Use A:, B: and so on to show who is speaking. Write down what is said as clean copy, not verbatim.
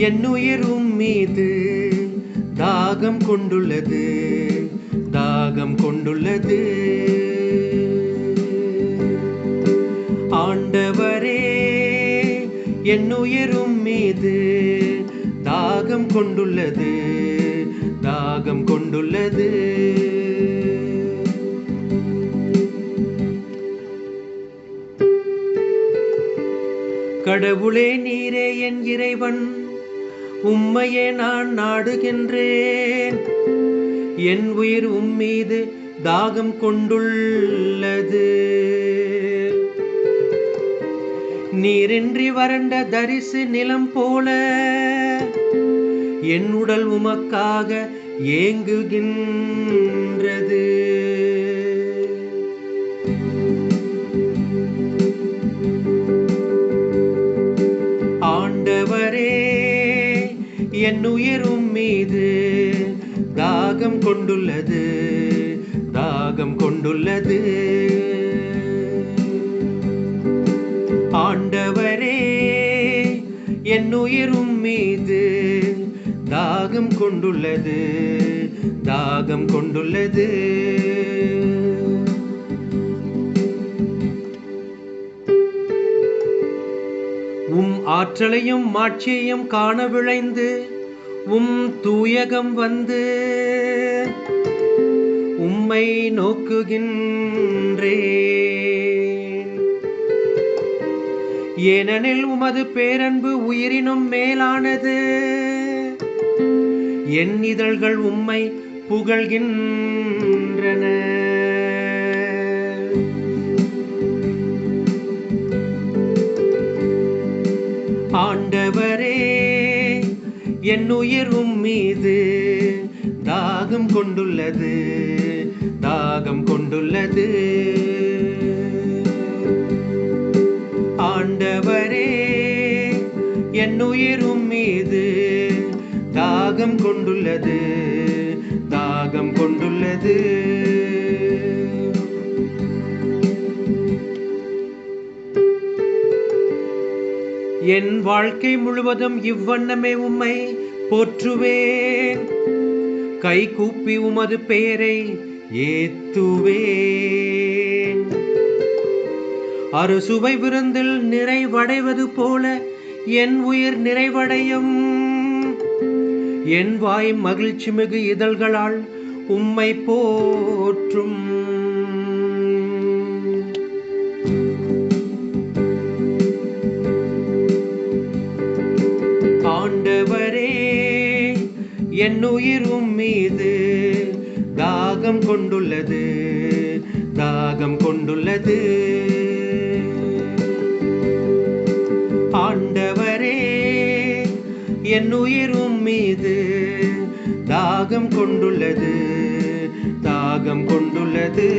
A: என் உயிரும் மீது தாகம் கொண்டுள்ளது, தாகம் கொண்டுள்ளது. ஆண்டவரே, என் உயிரும் மீது தாகம் கொண்டுள்ளது, தாகம் கொண்டுள்ளது. கடவுளே, நீரே என் இறைவன், உம்மையே நான் நாடுகின்றேன். என் உயிர் உம்மீது தாகம் கொண்டுள்ளது. நீரின்றி வறண்ட தரிசு நிலம் போல என் உடல் உமக்காக ஏங்குகின்றது. ஆண்டவரே, என் உயிரும் மீது தாகம் கொண்டுள்ளது, தாகம் கொண்டுள்ளது. ஆண்டவரே, என் உயிரும் மீது தாகம் கொண்டுள்ளது, தாகம் கொண்டுள்ளது. உம் ஆற்றலையும் மாட்சியையும் காண விழைந்து உம் தூயகம் வந்து உம்மை நோக்குகின்றேன். ஏனெனில் உமது பேரன்பு உயிரினும் மேலானது. என் இதழ்கள் உம்மை புகழ்கின்றன. ஆண்டவரே, என் உயிரும் மீது தாகம் கொண்டுள்ளது, தாகம் கொண்டுள்ளது. ஆண்டவரே, என் உயிரும் மீது தாகம் கொண்டுள்ளது, தாகம் கொண்டுள்ளது. என் வாழ்க்கை முழுவதும் இவ்வண்ணமே உம்மை போற்றுவேன். கை கூப்பி உமது பெயரை ஏத்துவேன். அறுசுவை விருந்தில் நிறைவடைவது போல என் உயிர் நிறைவடையும். என் வாய் மகிழ்ச்சி மிகு இதழ்களால் உம்மை போற்றும். ஆண்டவரே, என் உயிரும் மீது தாகம் கொண்டுள்ளது, தாகம் கொண்டுள்ளது. ஆண்டவரே, என் உயிரும் மீது தாகம் கொண்டுள்ளது, தாகம் கொண்டுள்ளது.